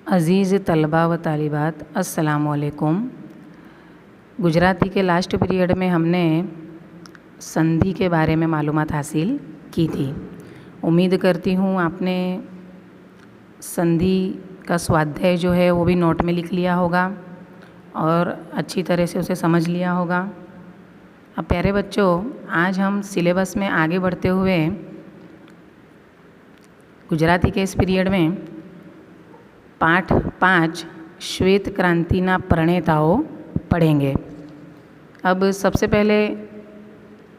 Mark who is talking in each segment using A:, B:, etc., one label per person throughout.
A: अज़ीज़ तलबा व तालिबात अस्सलामुअलैकुम। गुजराती के लास्ट पीरियड में हमने संधि के बारे में मालूमात हासिल की थी। उम्मीद करती हूँ आपने संधि का स्वाध्याय जो है वो भी नोट में लिख लिया होगा और अच्छी तरह से उसे समझ लिया होगा। अब प्यारे बच्चों, आज हम सिलेबस में आगे बढ़ते हुए गुजराती के इस पीरियड में पाठ 5 श्वेत क्रांतिना प्रणेताओं पढ़ेंगे। अब सबसे पहले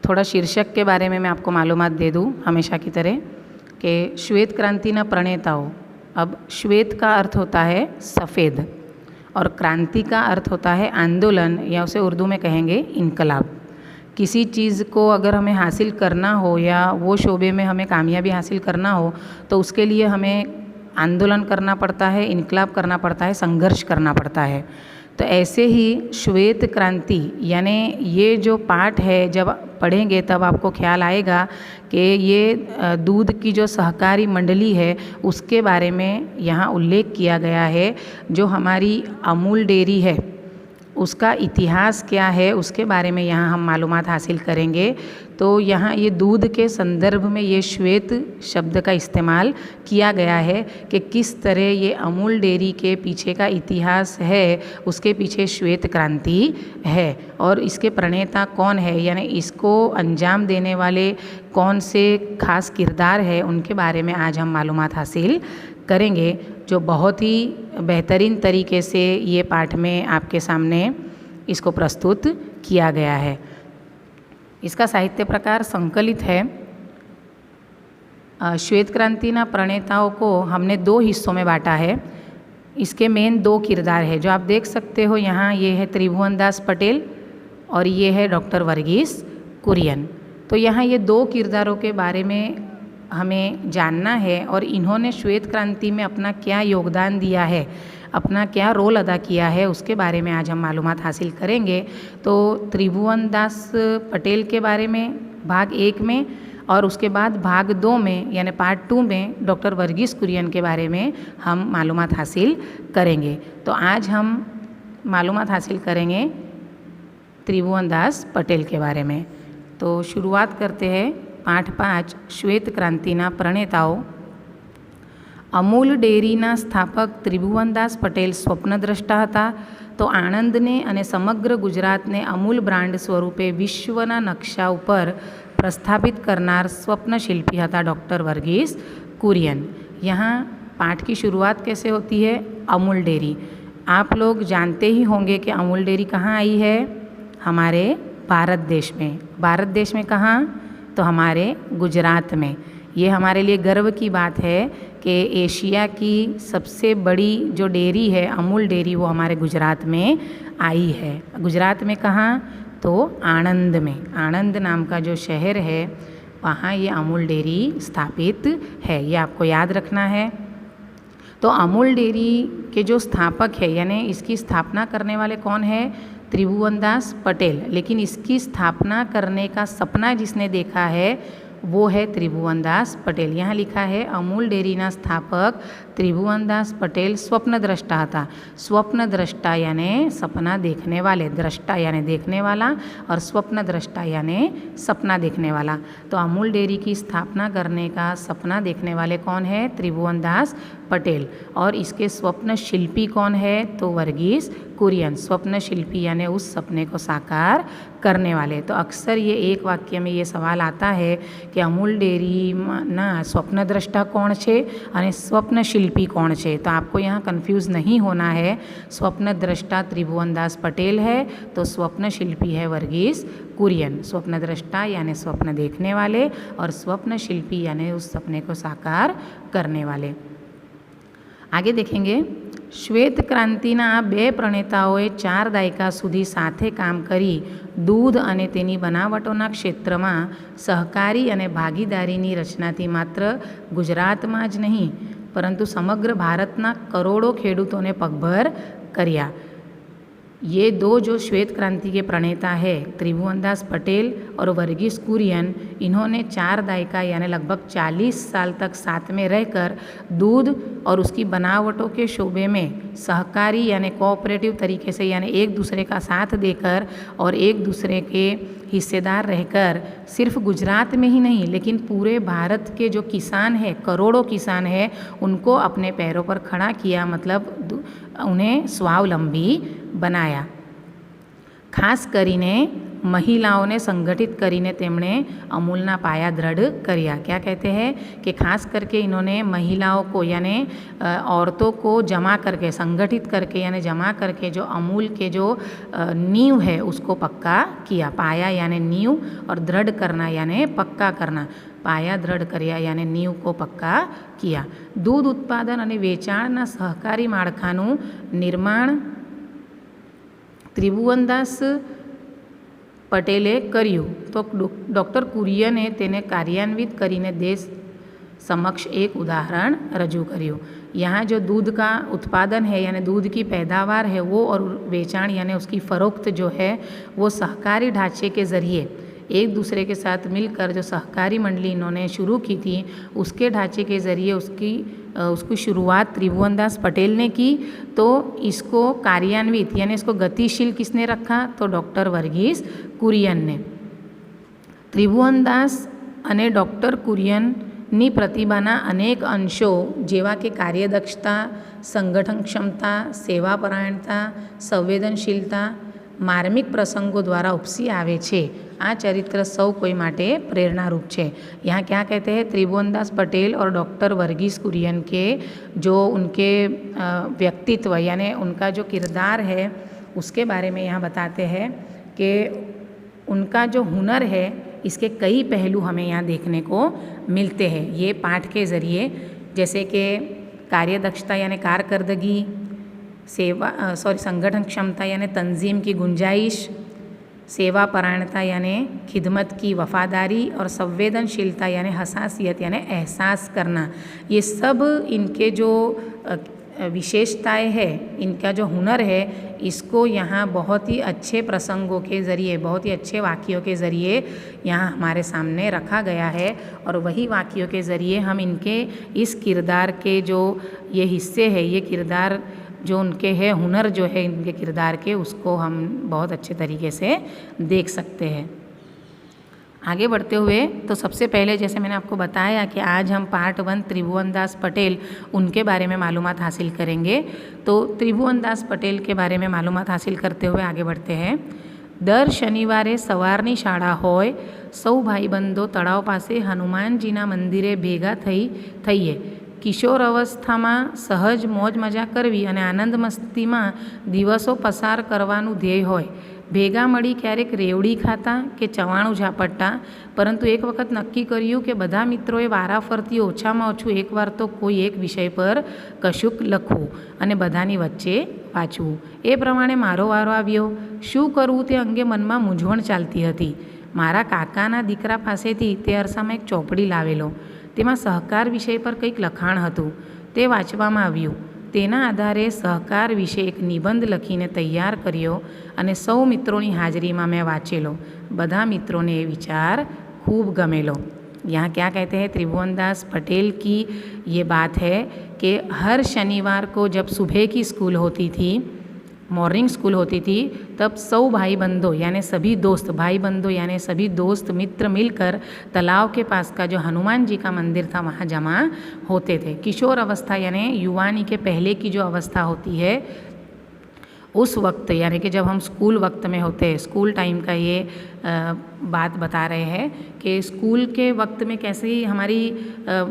A: थोड़ा शीर्षक के बारे में मैं आपको मालूमात दे दूँ हमेशा की तरह कि श्वेत क्रांतिना प्रणेताओं। अब श्वेत का अर्थ होता है सफ़ेद और क्रांति का अर्थ होता है आंदोलन, या उसे उर्दू में कहेंगे इनकलाब। किसी चीज़ को अगर हमें हासिल करना हो या वो शोबे में हमें कामयाबी हासिल करना हो तो उसके लिए हमें आंदोलन करना पड़ता है, इनकलाब करना पड़ता है, संघर्ष करना पड़ता है। तो ऐसे ही श्वेत क्रांति यानी ये जो पाठ है जब पढ़ेंगे तब आपको ख्याल आएगा कि ये दूध की जो सहकारी मंडली है उसके बारे में यहाँ उल्लेख किया गया है। जो हमारी अमूल डेयरी है उसका इतिहास क्या है उसके बारे में यहाँ हम मालूमात हासिल करेंगे। तो यहाँ ये दूध के संदर्भ में ये श्वेत शब्द का इस्तेमाल किया गया है कि किस तरह ये अमूल डेयरी के पीछे का इतिहास है, उसके पीछे श्वेत क्रांति है और इसके प्रणेता कौन है, यानी इसको अंजाम देने वाले कौन से खास किरदार है, उनके बारे में आज हम मालूमात हासिल करेंगे, जो बहुत ही बेहतरीन तरीके से ये पाठ में आपके सामने इसको प्रस्तुत किया गया है। इसका साहित्य प्रकार संकलित है। श्वेत क्रांतिना प्रणेताओं को हमने 2 हिस्सों में बांटा है। इसके मेन 2 किरदार है जो आप देख सकते हो यहाँ। ये है त्रिभुवनदास पटेल और ये है डॉक्टर वर्गीस कुरियन। तो यहाँ ये 2 किरदारों के बारे में हमें जानना है और इन्होंने श्वेत क्रांति में अपना क्या योगदान दिया है, अपना क्या रोल अदा किया है, उसके बारे में आज हम मालूमात हासिल करेंगे। तो त्रिभुवनदास पटेल के बारे में भाग 1 में और उसके बाद भाग 2 में यानी पार्ट 2 में डॉक्टर वर्गीस कुरियन के बारे में हम मालूमात हासिल करेंगे। तो आज हम मालूमात हासिल करेंगे त्रिभुवनदास पटेल के बारे में। तो शुरुआत करते हैं पाठ 5 श्वेत क्रांतिना प्रणेताओं। અમૂલ ડેરીના સ્થાપક ત્રિભુવનદાસ પટેલ સ્વપ્નદ્રષ્ટા હતા. તો આણંદને અને સમગ્ર ગુજરાતને અમૂલ બ્રાન્ડ સ્વરૂપે વિશ્વના નકશા ઉપર प्रस्थापित करनार स्वप्नशिल्पी હતા डॉक्टर वर्गीस कुरियन। यहाँ पाठ की शुरुआत कैसे होती है? अमूल डेयरी। आप लोग जानते ही होंगे कि अमूल डेयरी कहाँ आई है? हमारे भारत देश में। भारत देश में कहाँ? तो हमारे गुजरात में। ये हमारे लिए गर्व की बात है कि एशिया की सबसे बड़ी जो डेयरी है अमूल डेयरी वो हमारे गुजरात में आई है। गुजरात में कहाँ? तो आणंद में। आणंद नाम का जो शहर है वहाँ ये अमूल डेयरी स्थापित है, ये आपको याद रखना है। तो अमूल डेयरी के जो स्थापक है यानी इसकी स्थापना करने वाले कौन है? त्रिभुवनदास पटेल। लेकिन इसकी स्थापना करने का सपना जिसने देखा है वो है त्रिभुवनदास पटेल। यहाँ लिखा है अमूल डेयरीना स्थापक त्रिभुवनदास पटेल स्वप्नद्रष्टा था। स्वप्नद्रष्टा यानी सपना देखने वाले, दृष्टा यानी देखने वाला और स्वप्नद्रष्टा यानी सपना देखने वाला। तो अमूल डेयरी की स्थापना करने का सपना देखने वाले कौन है? त्रिभुवनदास पटेल। और इसके स्वप्न शिल्पी कौन है? तो वर्गीस कुरियन। स्वप्न शिल्पी यानी उस सपने को साकार करने वाले। तो अक्सर ये एक वाक्य में ये सवाल आता है कि अमूल डेयरीना स्वप्नद्रष्टा कौन छे અને स्वप्न शिल्पी कौन छे? तो आपको यहाँ कन्फ्यूज़ नहीं होना है। स्वप्नद्रष्टा त्रिभुवनदास पटेल है तो स्वप्न शिल्पी है वर्गीस कुरियन। स्वप्नद्रष्टा यानी स्वप्न देखने वाले और स्वप्न शिल्पी यानी उस सपने को साकार करने वाले। आगे देखेंगे। श्वेत क्रांतिना आ 2 प्रणेताओए 4 દાયકા સુધી સાથે કામ કરી दूध અને તેની બનાવટોના ક્ષેત્રમાં સહકારી અને ભાગીદારીની રચનાથી માત્ર ગુજરાતમાં જ નહીં પરંતુ સમગ્ર ભારતના કરોડો ખેડૂતોને પગભર કર્યા। ये दो जो श्वेत क्रांति के प्रणेता है त्रिभुवनदास पटेल और वर्गीस कुरियन, इन्होंने 4 दायका यानी लगभग 40 साल तक साथ में रहकर दूध और उसकी बनावटों के शोबे में सहकारी यानी कोऑपरेटिव तरीके से यानी एक दूसरे का साथ देकर और एक दूसरे के हिस्सेदार रहकर सिर्फ गुजरात में ही नहीं लेकिन पूरे भारत के जो किसान हैं, करोड़ों किसान हैं, उनको अपने पैरों पर खड़ा किया, मतलब उन्हें स्वावलंबी बनाया। ખાસ કરીને મહિલાઓને संगठित કરીને તેમણે अमूलना पाया दृढ़ કર્યા। क्या कहते हैं कि खास करके इन्होंने महिलाओं को यानी औरतों को जमा करके, संगठित करके यानी जमा करके जो अमूल के जो नींव है उसको पक्का किया। पाया यानी नींव और दृढ़ करना यानी पक्का करना। पाया दृढ़ કર્યા यानी नींव को पक्का किया। दूध उत्पादन અને વેચાણના સહકારી માળખાનું निर्माण ત્રિભુવનદાસ પટેલે કર્યું તો ડૉક્ટર કુરિયને તેને કાર્યાન્વિત કરીને देश समक्ष एक उदाहरण रजू કર્યું। यहाँ जो दूध का उत्पादन है यानी दूध की पैदावार है वो और बेचाण यानी उसकी फ़रोख्त जो है वो सहकारी ढांचे के ज़रिए एक दूसरे के साथ मिलकर जो सहकारी मंडली इन्होंने शुरू की थी उसके ढांचे के ज़रिए उसकी शुरुआत त्रिभुवनदास पटेल ने की। तो इसको कार्यान्वित यानी इसको गतिशील किसने रखा? तो डॉक्टर वर्गीस कुरियन ने। त्रिभुवनदास અને ડૉક્ટર કુરિયનની પ્રતિભાના અનેક અંશો જેવા કે કાર્યદક્ષતા, સંગઠન ક્ષમતા, સેવાપરાયણતા, સંવેદનશીલતા માર્મિક પ્રસંગો દ્વારા ઉપસી આવે છે। આ ચરિત્ર સૌ કોઈ માટે પ્રેરણારૂપ છે। यहाँ क्या कहते हैं? त्रिभुवनदास पटेल और डॉक्टर वर्गीस कुरियन के जो उनके व्यक्तित्व यानी उनका जो किरदार है उसके बारे में यहाँ बताते हैं कि उनका जो हुनर है इसके कई पहलू हमें यहाँ देखने को मिलते हैं ये पाठ के ज़रिए, जैसे कि कार्यदक्षता यानी कारकर्दगी, संगठन क्षमता यानी तंजीम की गुंजाइश, सेवापरायणता यानी खिदमत की वफादारी और संवेदनशीलता यानी हसासियत यानी एहसास करना। ये सब इनके जो विशेषताएं है, इनका जो हुनर है, इसको यहाँ बहुत ही अच्छे प्रसंगों के ज़रिए, बहुत ही अच्छे वाक्यों के ज़रिए यहाँ हमारे सामने रखा गया है। और वही वाक्यों के ज़रिए हम इनके इस किरदार के जो ये हिस्से हैं, ये किरदार जो उनके है, हुनर जो है इनके किरदार के, उसको हम बहुत अच्छे तरीके से देख सकते हैं। आगे बढ़ते हुए तो सबसे पहले जैसे मैंने आपको बताया कि आज हम पार्ट 1 त्रिभुवनदास पटेल उनके बारे में मालूमात हासिल करेंगे। तो त्रिभुवनदास पटेल के बारे में मालूमात हासिल करते हुए आगे बढ़ते हैं। दर शनिवारे सवारनी शाळा होय, सौ भाईबंधो तळाव पासे हनुमानजीना मंदिरे भेगा थईए। किशोर अवस्थाમાં સહજ મોજ મજા કરવી અને આનંદ મસ્તીમાં દિવસો પસાર કરવાનું ધ્યેય હોય। ભેગા મળી ક્યારેક રેવડી ખાતા કે ચવાણું ઝાપટતા, પરંતુ એક વખત નક્કી કર્યું કે બધા મિત્રોએ વારાફરતી ઓછામાં ઓછું એકવાર તો કોઈ એક વિષય પર કશુંક લખવું અને બધાની વચ્ચે વાંચવું। એ પ્રમાણે મારો વારો આવ્યો। શું કરવું તે અંગે મનમાં મૂંઝવણ ચાલતી હતી। મારા કાકાના દીકરા પાસેથી તે અરસામાં એક ચોપડી લાવેલો, તેમાં સહકાર વિષય પર કંઈક લખાણ હતું, તે વાંચવામાં આવ્યું। તેના આધારે સહકાર વિશે એક નિબંધ લખીને તૈયાર કર્યો અને સૌ મિત્રોની હાજરીમાં મેં વાંચેલો। બધા મિત્રોને એ વિચાર ખૂબ ગમેલો। यहाँ क्या कहते हैं? त्रिभुवनदास पटेल की ये बात है कि हर शनिवार को जब सुबह की स्कूल होती थी, मॉर्निंग स्कूल होती थी, तब सौ भाई बंधों यानी सभी दोस्त, भाई बंधों यानी सभी दोस्त मित्र मिलकर तालाब के पास का जो हनुमान जी का मंदिर था वहाँ जमा होते थे। किशोर अवस्था यानी युवानी के पहले की जो अवस्था होती है उस वक्त यानी कि जब हम स्कूल वक्त में होते हैं, स्कूल टाइम का ये बात बता रहे हैं कि स्कूल के वक्त में कैसी हमारी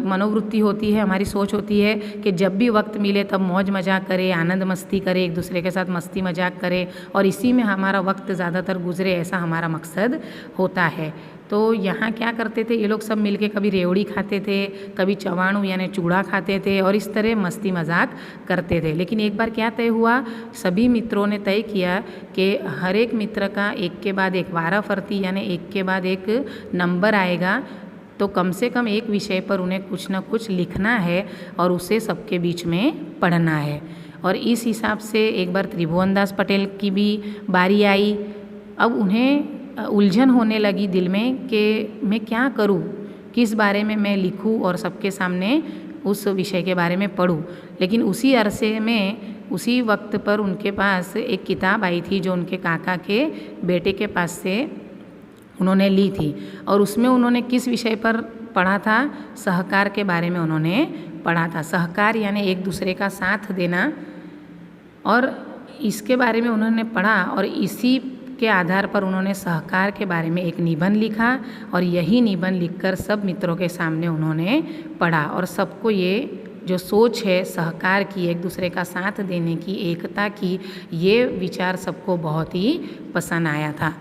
A: मनोवृत्ति होती है, हमारी सोच होती है कि जब भी वक्त मिले तब मौज मजाक करें, आनंद मस्ती करें, एक दूसरे के साथ मस्ती मजाक करें और इसी में हमारा वक्त ज़्यादातर गुजरे, ऐसा हमारा मकसद होता है। तो यहाँ क्या करते थे ये लोग सब मिलके, कभी रेवड़ी खाते थे, कभी चवाणू यानी चूड़ा खाते थे और इस तरह मस्ती मजाक करते थे। लेकिन एक बार क्या तय हुआ, सभी मित्रों ने तय किया कि हर एक मित्र का एक के बाद एक वाराफरती यानी एक के बाद एक नंबर आएगा, तो कम से कम एक विषय पर उन्हें कुछ न कुछ लिखना है और उसे सबके बीच में पढ़ना है। और इस हिसाब से एक बार त्रिभुवनदास पटेल की भी बारी आई। अब उन्हें उलझन होने लगी दिल में कि मैं क्या करूं, किस बारे में मैं लिखूं और सबके सामने उस विषय के बारे में पढ़ूं। लेकिन उसी अरसे में उसी वक्त पर उनके पास एक किताब आई थी जो उनके काका के बेटे के पास से उन्होंने ली थी, और उसमें उन्होंने किस विषय पर पढ़ा था, सहकार के बारे में उन्होंने पढ़ा था। सहकार यानी एक दूसरे का साथ देना, और इसके बारे में उन्होंने पढ़ा और इसी के आधार पर उन्होंने सहकार के बारे में एक निबंध लिखा, और यही निबंध लिखकर सब मित्रों के सामने उन्होंने पढ़ा, और सबको ये जो सोच है सहकार की, एक दूसरे का साथ देने की, एकता की, ये विचार सबको बहुत ही पसंद आया था।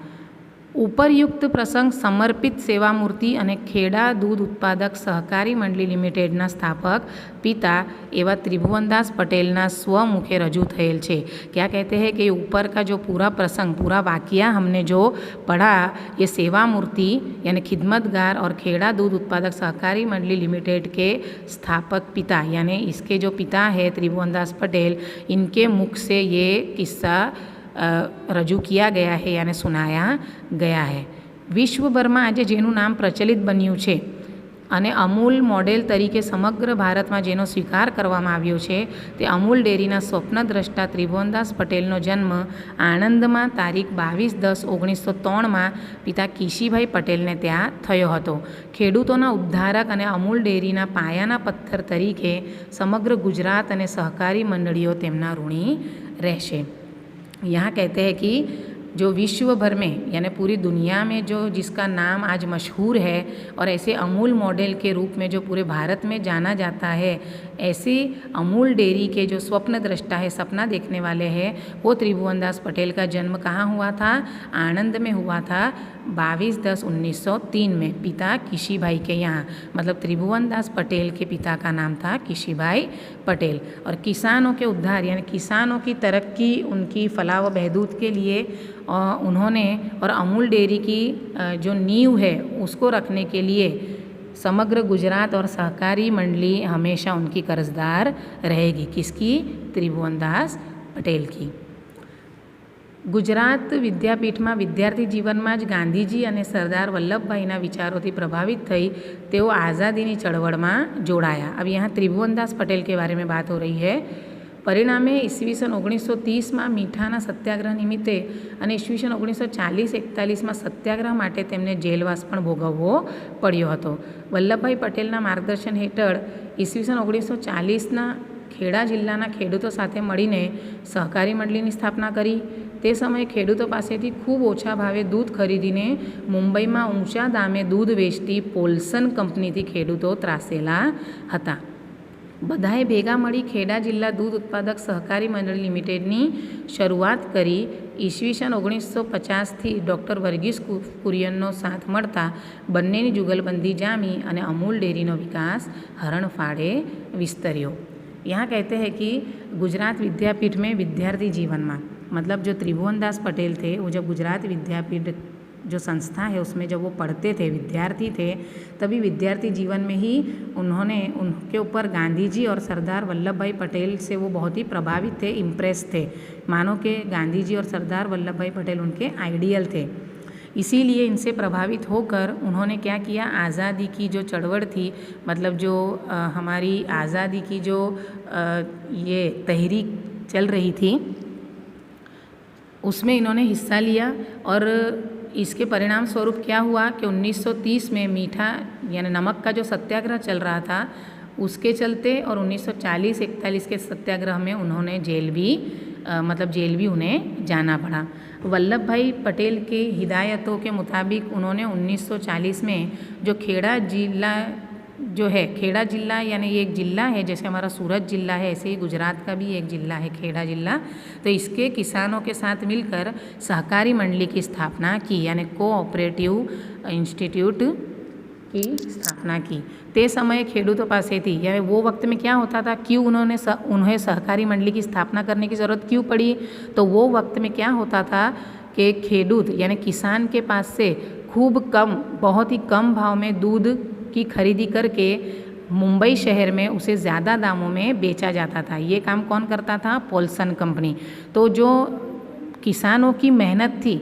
A: ઉપરયુક્ત પ્રસંગ સમર્પિત સેવામૂર્તિ અને ખેડા દૂધ ઉત્પાદક સહકારી મંડળી લિમિટેડના સ્થાપક पिता एवं त्रिभुवनदास पटेलना स्वमुखे रजू थયેલ છે। क्या कहते हैं कि ऊपर का जो पूरा प्रसंग, पूरा वाक्या हमने जो पढ़ा, ये सेवा मूर्ति यानी खिदमतगार और खेड़ा दूध उत्पादक सहकारी मंडली लिमिटेड के स्थापक पिता यानी इसके जो पिता है त्रिभुवनदास पटेल, इनके मुख से ये किस्सा रजू किया गया है यानी सुनाया गया है। विश्वभરમાં આજે જેનું નામ પ્રચલિત બન્યું છે અને અમૂલ મોડેલ તરીકે સમગ્ર ભારતમાં જેનો સ્વીકાર કરવામાં આવ્યો છે તે અમૂલ ડેરીના સ્વપ્નદ્રષ્ટા ત્રિભુવનદાસ પટેલનો જન્મ આણંદમાં તારીખ 22/10/1903 પિતા કિશીભાઈ પટેલને ત્યાં થયો હતો। ખેડૂતોના ઉદ્ધારક અને અમૂલ ડેરીના પાયાના પથ્થર તરીકે સમગ્ર ગુજરાત અને સહકારી મંડળીઓ તેમના ઋણી રહેશે। यहाँ कहते हैं कि जो विश्व भर में यानी पूरी दुनिया में जो जिसका नाम आज मशहूर है और ऐसे अमूल मॉडल के रूप में जो पूरे भारत में जाना जाता है, ऐसे अमूल डेयरी के जो स्वप्न दृष्टा है, सपना देखने वाले हैं, वो त्रिभुवनदास पटेल का जन्म कहाँ हुआ था? आनंद में हुआ था 22/10/1903 में पिता किशीभाई के यहाँ। मतलब त्रिभुवनदास पटेल के पिता का नाम था किशीभाई पटेल। और किसानों के उद्धार यानी किसानों की तरक्की, उनकी फलाह व बहबूद के लिए उन्होंने और अमूल डेयरी की जो नींव है उसको रखने के लिए समग्र गुजरात और सहकारी मंडली हमेशा उनकी कर्जदार रहेगी। किसकी? त्रिभुवनदास पटेल की। ગુજરાત વિદ્યાપીઠમાં વિદ્યાર્થી જીવનમાં જ ગાંધીજી અને સરદાર વલ્લભભાઈના વિચારોથી પ્રભાવિત થઈ તેઓ આઝાદીની ચળવળમાં જોડાયા। अब यहाँ त्रिभुवनदास पटेल के बारे में बात हो रही है। परिणामे ईस्वीसन 1930 में मीठाना सत्याग्रह निमित्ते અને ईस्वीसन 1940-41 में सत्याग्रह માટે તેમને જેલવાસ પણ ભોગવવો પડ્યો હતો। વલ્લભભાઈ પટેલના માર્ગદર્શન હેઠળ ईस्वीसन 1940ના ખેડા જિલ્લાના ખેડૂતો સાથે મળીને સહકારી મંડળીની સ્થાપના કરી। તે સમયે ખેડૂતો પાસેથી ખૂબ ઓછા ભાવે દૂધ ખરીદીને મુંબઈમાં ઊંચા દામે દૂધ વેચતી પોલ્સન કંપનીથી ખેડૂતો ત્રાસેલા હતા। બધાએ ભેગા મળી ખેડા જિલ્લા દૂધ ઉત્પાદક સહકારી મંડળી લિમિટેડની શરૂઆત કરી। ઈસવીસન 1950થી ડૉક્ટર વર્ગીસ કુરિયનનો સાથ મળતા બંનેની જુગલબંધી જામી અને અમૂલ ડેરીનો વિકાસ હરણફાળે વિસ્તર્યો। यहाँ कहते हैं कि गुजरात विद्यापीठ में विद्यार्थी जीवन में, मतलब जो त्रिभुवनदास पटेल थे वो जब गुजरात विद्यापीठ जो संस्था है उसमें जब वो पढ़ते थे, विद्यार्थी थे, तभी विद्यार्थी जीवन में ही उन्होंने उनके ऊपर गांधी जी और सरदार वल्लभ भाई पटेल से वो बहुत ही प्रभावित थे, इम्प्रेस थे। मानो कि गांधी जी और सरदार वल्लभ भाई पटेल उनके आइडियल थे। इसीलिए इनसे प्रभावित होकर उन्होंने क्या किया, आज़ादी की जो चढ़वड़ थी, मतलब जो हमारी आज़ादी की जो ये तहरीक चल रही थी उसमें इन्होंने हिस्सा लिया। और इसके परिणाम स्वरूप क्या हुआ कि 1930 में मीठा यानी नमक का जो सत्याग्रह चल रहा था उसके चलते और 1940-41 के सत्याग्रह में उन्होंने जेल भी उन्हें जाना पड़ा। वल्लभ भाई पटेल की हिदायतों के मुताबिक उन्होंने 1940 में जो खेड़ा जिला जो है, खेड़ा जिला यानी ये एक ज़िला है, जैसे हमारा सूरत ज़िला है ऐसे ही गुजरात का भी एक ज़िला है खेड़ा ज़िला, तो इसके किसानों के साथ मिलकर सहकारी मंडली की स्थापना की, यानी कोऑपरेटिव इंस्टीट्यूट की स्थापना की। ते समय खेडूतों पासे थी, यानी वो वक्त में क्या होता था, क्यों उन्हें सहकारी मंडली की स्थापना करने की ज़रूरत क्यों पड़ी? तो वो वक्त में क्या होता था कि खेडूत यानी किसान के पास से खूब कम, बहुत ही कम भाव में दूध की खरीदी करके मुंबई शहर में उसे ज़्यादा दामों में बेचा जाता था। ये काम कौन करता था? Polson company. तो जो किसानों की मेहनत थी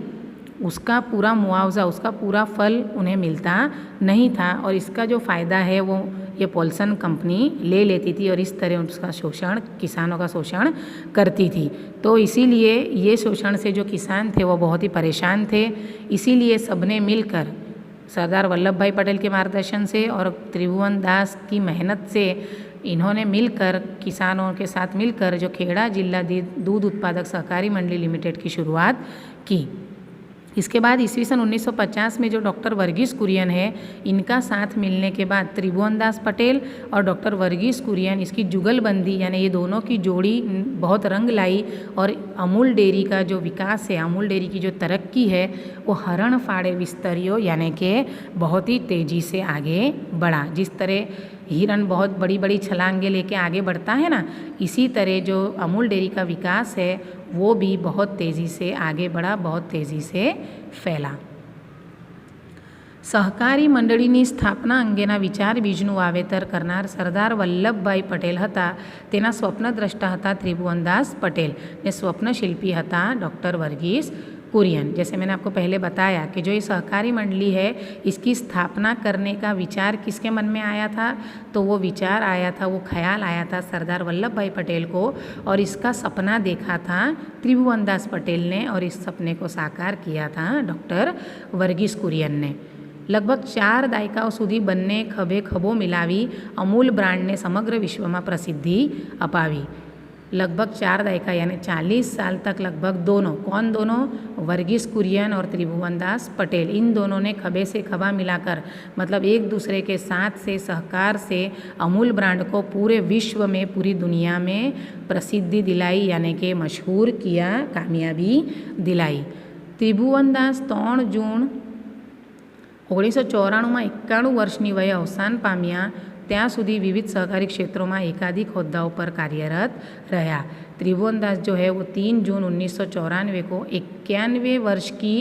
A: उसका पूरा मुआवजा, उसका पूरा फल उन्हें मिलता नहीं था और इसका जो फ़ायदा है वो ये पोल्सन कंपनी ले लेती थी और इस तरह उसका शोषण, किसानों का शोषण करती थी। तो इसीलिए ये शोषण से जो किसान थे वो बहुत ही परेशान थे। इसीलिए सबने मिलकर सरदार वल्लभ भाई पटेल के मार्गदर्शन से और त्रिभुवन दास की मेहनत से इन्होंने मिलकर, किसानों के साथ मिलकर जो खेड़ा जिला दूध उत्पादक सहकारी मंडली लिमिटेड की शुरुआत की। इसके बाद ईस्वीसन 1950 में जो डॉक्टर वर्गीस कुरियन है, इनका साथ मिलने के बाद त्रिभुवन दास पटेल और डॉक्टर वर्गीस कुरियन, इसकी जुगलबंदी यानी ये दोनों की जोड़ी बहुत रंग लाई और अमूल डेयरी का जो विकास है, अमूल डेयरी की जो तरक्की है वो हरण फाड़े विस्तरियो यानी कि बहुत ही तेज़ी से आगे बढ़ा। जिस तरह हिरन बहुत बड़ी बड़ी छलांगे लेके आगे बढ़ता है ना, इसी तरह जो अमूल डेयरी का विकास है वो भी बहुत तेज़ी से आगे बढ़ा, बहुत तेज़ी से फैला। सहकारी મંડળીની સ્થાપના અંગેના વિચાર બીજનું વાવેતર કરનાર સરદાર વલ્લભભાઈ પટેલ હતા. તેના સ્વપ્નદ્રષ્ટા હતા ત્રિભુવનદાસ પટેલ ને સ્વપ્નશિલ્પી હતા ડૉક્ટર વર્ગીસ कुरियन। जैसे मैंने आपको पहले बताया कि जो ये सहकारी मंडली है इसकी स्थापना करने का विचार किसके मन में आया था? तो वो विचार आया था, वो ख्याल आया था सरदार वल्लभ भाई पटेल को और इसका सपना देखा था त्रिभुवन दास पटेल ने और इस सपने को साकार किया था डॉक्टर वर्गीस कुरियन ने। लगभग 4 દાયકાઓ સુધી બંને ખભે ખભો મિલાવી અમૂલ બ્રાન્ડને સમગ્ર વિશ્વમાં પ્રસિદ્ધિ અપાવી। लगभग 4 દાયકા यानी 40 साल तक लगभग दोनों, कौन दोनों? वर्गीस कुरियन और त्रिभुवन दास पटेल, इन दोनों ने खभे से खभा मिलाकर मतलब एक दूसरे के साथ से, सहकार से अमूल ब्रांड को पूरे विश्व में, पूरी दुनिया में प्रसिद्धि दिलाई यानी कि मशहूर किया, कामयाबी दिलाई। त्रिभुवन दास 3 जून 1994 में 91 વર્ષની વયે અવસાન પામ્યા। ત્યાં સુધી વિવિધ સહકારી ક્ષેત્રોમાં એકાધિક હોદ્દાઓ પર કાર્યરત રહ્યા। त्रिभुवन दास जो है वो 3 जून 1994 को 91 वर्ष की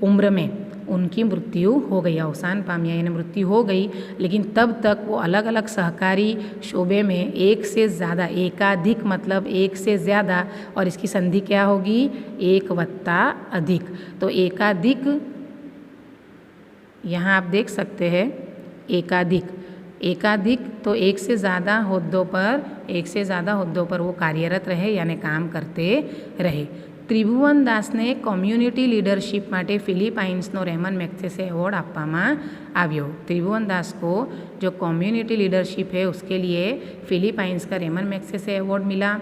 A: उम्र में उनकी मृत्यु हो गई, अवसान पामिया यानी मृत्यु हो गई। लेकिन तब तक वो अलग अलग सहकारी शोबे में एक से ज़्यादा, एकाधिक मतलब एक से ज़्यादा, और इसकी संधि क्या होगी? एक वत्ता अधिक। तो एकाधिक यहाँ आप देख सकते हैं, एकाधिक, एकाधिक तो एक से ज़्यादा होद्दों पर वो कार्यरत रहे यानी काम करते रहे। त्रिभुवन दास ने कम्युनिटी लीडरशिप माटे फिलिपाइन्सनो रेमन मैग्सेसे एवॉर्ड आपवामां आव्यो। त्रिभुवन दास को जो कम्युनिटी लीडरशिप है उसके लिए फिलिपाइन्स का रेमन मैग्सेसे एवॉर्ड मिला।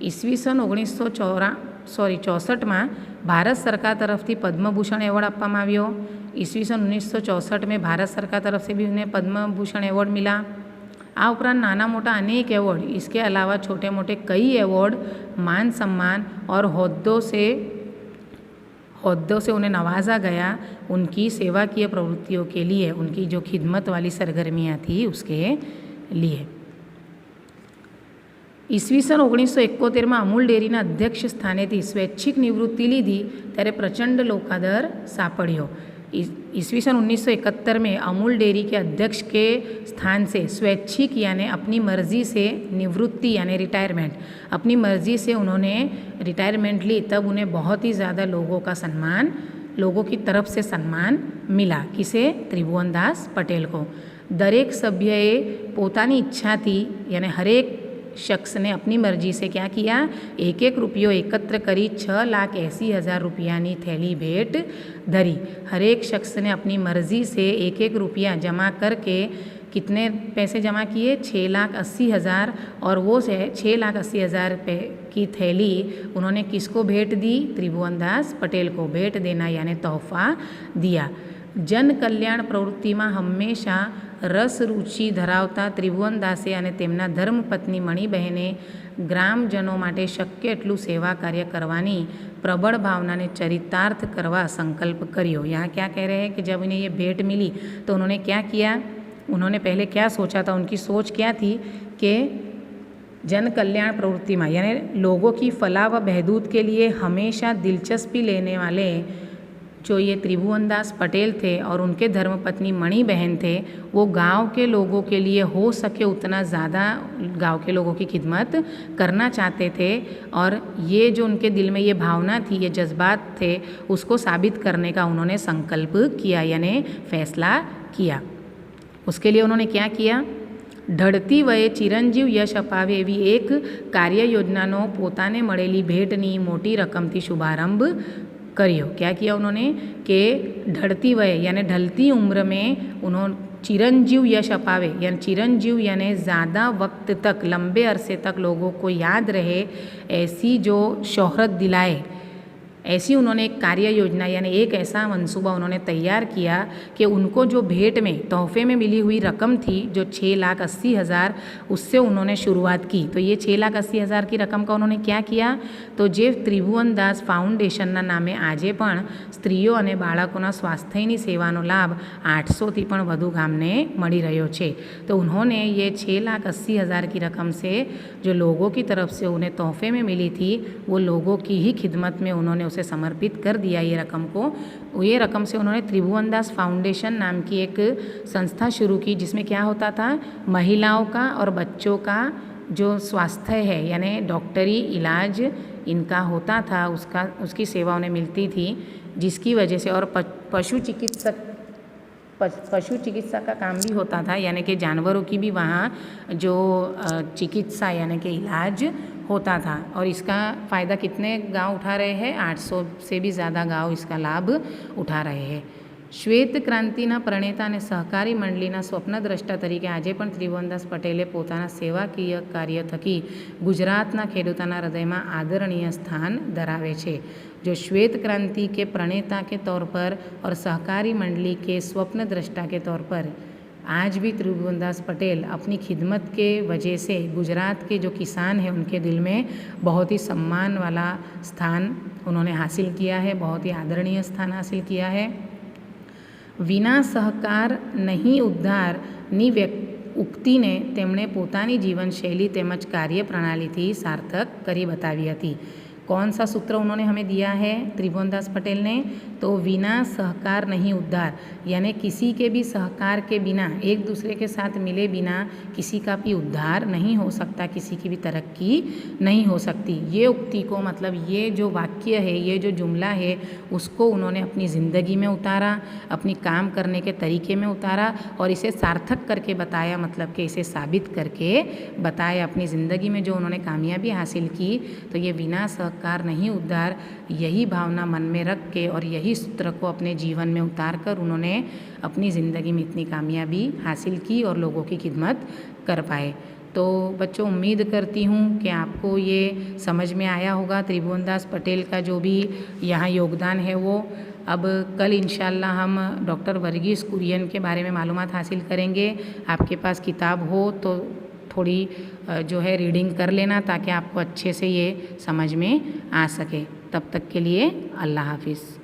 A: ईस्वीसन 1964 में भारत सरकार तरफ थी पद्मभूषण एवॉर्ड आपवामां आव्यो। ईस्वीसन 1964 में भारत सरकार तरफ से भी उन्हें पद्मभूषण एवॉर्ड मिला। आ उपरांत नाना मोटा अनेक एवॉर्ड, इसके अलावा छोटे मोटे कई एवॉर्ड, मान सम्मान और होद्दों से उन्हें नवाजा गया उनकी सेवाकीय प्रवृत्तियों के लिए, उनकी जो खिदमत वाली सरगर्मियाँ थी उसके लिए। ईस्वीसन 1971 में अमूल डेयरीना अध्यक्ष स्थानेथी स्वैच्छिक निवृत्ति लीधी त्यारे प्रचंड लोकादर सापड्यो। ईस्वीसन 1971 में अमूल डेयरी के अध्यक्ष के स्थान से स्वैच्छिक यानी अपनी मर्ज़ी से निवृत्ति यानी रिटायरमेंट, अपनी मर्ज़ी से उन्होंने रिटायरमेंट ली, तब उन्हें बहुत ही ज़्यादा लोगों की तरफ से सम्मान मिला। किसे? त्रिभुवन दास पटेल को। दरेक सभ्यए पोतानी इच्छा थी यानी हरेक शख्स ने अपनी मर्जी से क्या किया? 1-1 रुपयो एकत्र करी 6,80,000 रुपयानी थैली भेंट धरी। हर एक शख्स ने अपनी मर्जी से 1-1 रुपया जमा करके कितने पैसे जमा किए? 6,80,000, और वो 6,80,000 रुपये की थैली उन्होंने किसको भेंट दी? त्रिभुवन दास पटेल को भेंट देना यानी तोहफा दिया। जन कल्याण प्रवृत्ति में हमेशा रस रुचि धरावता त्रिभुवन दासे અને તેમના ધર્મપત્ની મણિબહેને ગ્રામજનો માટે શક્ય એટલું સેવા કાર્ય કરવાની પ્રબળ ભાવનાને ચરિતાર્થ કરવા સંકલ્પ કર્યો। यहाँ क्या कह रहे हैं कि जब इन्हें ये भेंट मिली तो उन्होंने क्या किया? उन्होंने पहले क्या सोचा था? उनकी सोच क्या थी कि जन कल्याण प्रवृत्ति में यानी लोगों की फलाह व बहबूद के लिए हमेशा दिलचस्पी लेने वाले जो ये त्रिभुवनदास पटेल थे और उनके धर्मपत्नी मणि बहन थे, वो गांव के लोगों के लिए हो सके उतना ज़्यादा गांव के लोगों की खिदमत करना चाहते थे। और ये जो उनके दिल में ये भावना थी, ये जज्बात थे, उसको साबित करने का उन्होंने संकल्प किया, यानी फैसला किया। उसके लिए उन्होंने क्या किया? ઢળતી વયે ચિરંજીવ યશ અપાવે એવી એક કાર્ય યોજનાનો પોતાને મળેલી ભેટની મોટી રકમથી શુભારંભ કર્યો। क्या किया उन्होंने कि ढलती वय यानी ढलती उम्र में उन्होंने चिरंजीव यश अपावे यानी चिरंजीव यानी ज़्यादा वक्त तक, लंबे अरसे तक लोगों को याद रहे ऐसी जो शोहरत दिलाए, ऐसी उन्होंने एक कार्य योजना यानी एक ऐसा मंसूबा उन्होंने तैयार किया कि उनको जो भेंट में तोहफे में मिली हुई रकम थी जो 6,80,000, उससे उन्होंने शुरुआत की। तो ये 6,80,000 की रकम का उन्होंने क्या किया? तो જે ત્રિભુવનદાસ ફાઉન્ડેશનના નામે આજે પણ સ્ત્રીઓ અને બાળકોના સ્વાસ્થ્યની સેવાનો લાભ 800થી પણ વધુ ગામને મળી રહ્યો છે। तो उन्होंने ये 6,80,000 की रकम से जो लोगों की तरफ से उन्हें तोहफे में मिली थी, वो लोगों की ही खिदमत में उन्होंने उसे समर्पित कर दिया ये रकम को। ये रकम से उन्होंने त्रिभुवनदास फाउंडेशन नाम की एक संस्था शुरू की, जिसमें क्या होता था? महिलाओं का और बच्चों का जो स्वास्थ्य है यानी डॉक्टरी इलाज इनका होता था, उसकी सेवा उन्हें मिलती थी, जिसकी वजह से और पशु चिकित्सा का काम भी होता था, यानी कि जानवरों की भी वहाँ जो चिकित्सा यानी कि इलाज होता था। और इसका फ़ायदा कितने गांव उठा रहे हैं? 800 से भी ज़्यादा गांव इसका लाभ उठा रहे हैं। શ્વેત ક્રાંતિના પ્રણેતા અને સહકારી મંડળીના સ્વપ્નદ્રષ્ટા તરીકે આજે પણ ત્રિભુવનદાસ પટેલે પોતાના સેવાકીય કાર્ય થકી ગુજરાતના ખેડૂતોના હૃદયમાં આદરણીય સ્થાન ધરાવે છે। जो श्वेत क्रांति के प्रणेता के तौर पर और सहकारी मंडली के स्वप्नद्रष्टा के तौर पर आज भी त्रिभुवनदास पटेल अपनी खिदमत के वजह से गुजरात के जो किसान हैं उनके दिल में बहुत ही सम्मान वाला स्थान उन्होंने हासिल किया है, बहुत ही आदरणीय स्थान हासिल किया है। વિના સહકાર નહીં ઉદ્ધારની ઉક્તિને તેમણે પોતાની જીવનશૈલી તેમજ કાર્યપ્રણાલીથી સાર્થક કરી બતાવી હતી। कौन सा सूत्र उन्होंने हमें दिया है त्रिभुवनदास पटेल ने? तो बिना सहकार नहीं उद्धार, यानी किसी के भी सहकार के बिना, एक दूसरे के साथ मिले बिना किसी का भी उद्धार नहीं हो सकता, किसी की भी तरक्की नहीं हो सकती। ये उक्ति को मतलब ये जो वाक्य है, ये जो जुमला है, उसको उन्होंने अपनी ज़िंदगी में उतारा, अपनी काम करने के तरीके में उतारा और इसे सार्थक करके बताया, मतलब कि इसे साबित करके बताया अपनी ज़िंदगी में जो उन्होंने कामयाबी हासिल की। तो ये बिना सहकार नहीं उद्धार, यही भावना मन में रख के और यही सूत्र को अपने जीवन में उतार कर उन्होंने अपनी ज़िंदगी में इतनी कामयाबी हासिल की और लोगों की खिदमत कर पाए। तो बच्चों, उम्मीद करती हूँ कि आपको ये समझ में आया होगा त्रिभुवनदास पटेल का जो भी यहाँ योगदान है वो। अब कल इंशाल्लाह हम डॉक्टर वर्गीस कुरियन के बारे में मालूमात हासिल करेंगे। आपके पास किताब हो तो थोड़ी जो है रीडिंग कर लेना ताकि आपको अच्छे से ये समझ में आ सके। तब तक के लिए अल्लाह हाफिज़।